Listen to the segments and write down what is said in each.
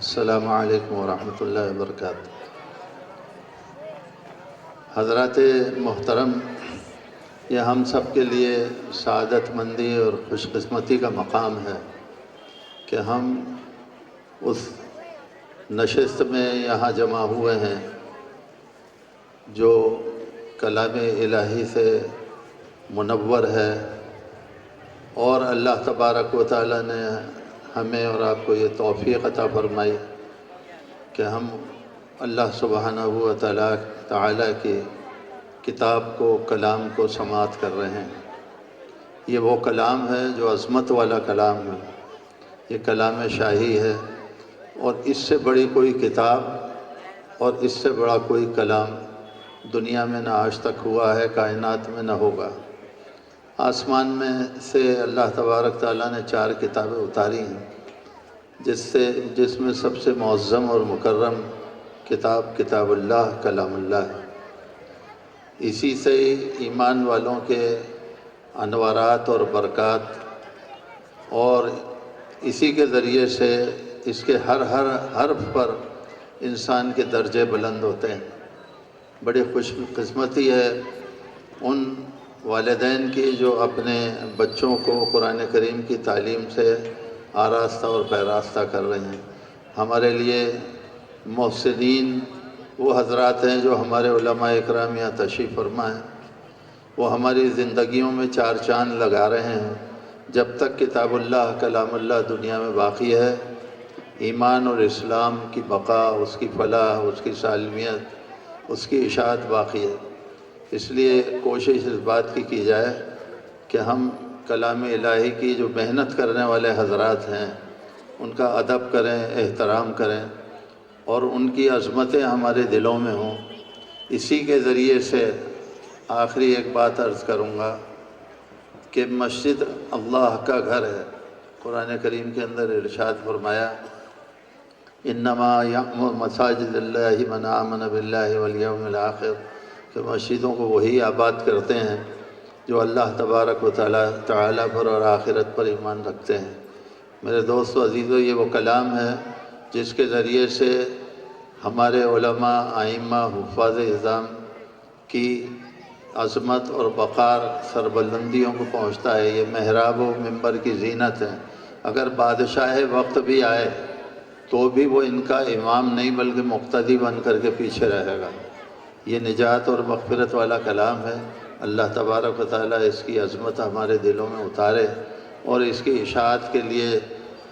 السلام علیکم ورحمۃ اللہ وبرکاتہ۔ حضرات محترم، یہ ہم سب کے لیے سعادت مندی اور خوش قسمتی کا مقام ہے کہ ہم اس نشست میں یہاں جمع ہوئے ہیں جو کلام الہی سے منور ہے، اور اللہ تبارک و تعالیٰ نے ہمیں اور آپ کو یہ توفیق عطا فرمائی کہ ہم اللہ سبحانہ و تعالیٰ کی کتاب کو، کلام کو سماعت کر رہے ہیں۔ یہ وہ کلام ہے جو عظمت والا کلام ہے، یہ کلام شاہی ہے، اور اس سے بڑی کوئی کتاب اور اس سے بڑا کوئی کلام دنیا میں نہ آج تک ہوا ہے، کائنات میں نہ ہوگا۔ آسمان میں سے اللہ تبارک تعالیٰ نے 4 کتابیں اتاری ہیں، جس میں سب سے معظم اور مکرم کتاب اللہ، کلام اللہ ہے۔ اسی سے ایمان والوں کے انوارات اور برکات، اور اسی کے ذریعے سے اس کے ہر حرف پر انسان کے درجے بلند ہوتے ہیں۔ بڑی خوش قسمتی ہے ان والدین کی جو اپنے بچوں کو قرآن کریم کی تعلیم سے آراستہ اور پیراستہ کر رہے ہیں۔ ہمارے لیے محسنین وہ حضرات ہیں جو ہمارے علماء اکرام یہاں تشریف فرما ہیں، وہ ہماری زندگیوں میں 4 چاند لگا رہے ہیں۔ جب تک کتاب اللہ، کلام اللہ دنیا میں باقی ہے، ایمان اور اسلام کی بقا، اس کی فلاح، اس کی سالمیت، اس کی اشاعت باقی ہے۔ اس لیے کوشش اس بات کی جائے کہ ہم کلام الہی کی جو محنت کرنے والے حضرات ہیں ان کا ادب کریں، احترام کریں، اور ان کی عظمتیں ہمارے دلوں میں ہوں۔ اسی کے ذریعے سے آخری ایک بات عرض کروں گا کہ مسجد اللہ کا گھر ہے۔ قرآن کریم کے اندر ارشاد فرمایا، انما یعمر مساجد اللہ من آمن باللہ والیوم الآخر، کہ مسجدوں کو وہی آباد کرتے ہیں جو اللہ تبارک و تعالیٰ پر اور آخرت پر ایمان رکھتے ہیں۔ میرے دوستو عزیزو، یہ وہ کلام ہے جس کے ذریعے سے ہمارے علماء، ائمہ، حفاظ اعظام کی عظمت اور وقار سربلندیوں کو پہنچتا ہے۔ یہ محراب و منبر کی زینت ہے۔ اگر بادشاہ وقت بھی آئے تو بھی وہ ان کا امام نہیں بلکہ مقتدی بن کر کے پیچھے رہے گا۔ یہ نجات اور مغفرت والا کلام ہے۔ اللہ تبارک و تعالیٰ اس کی عظمت ہمارے دلوں میں اتارے، اور اس کی اشاعت کے لیے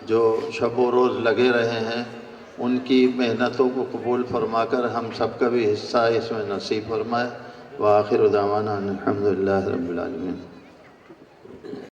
جو شب و روز لگے رہے ہیں ان کی محنتوں کو قبول فرما کر ہم سب کا بھی حصہ اس میں نصیب فرمائے۔ وآخر دعوانا الحمدللہ رب العالمین۔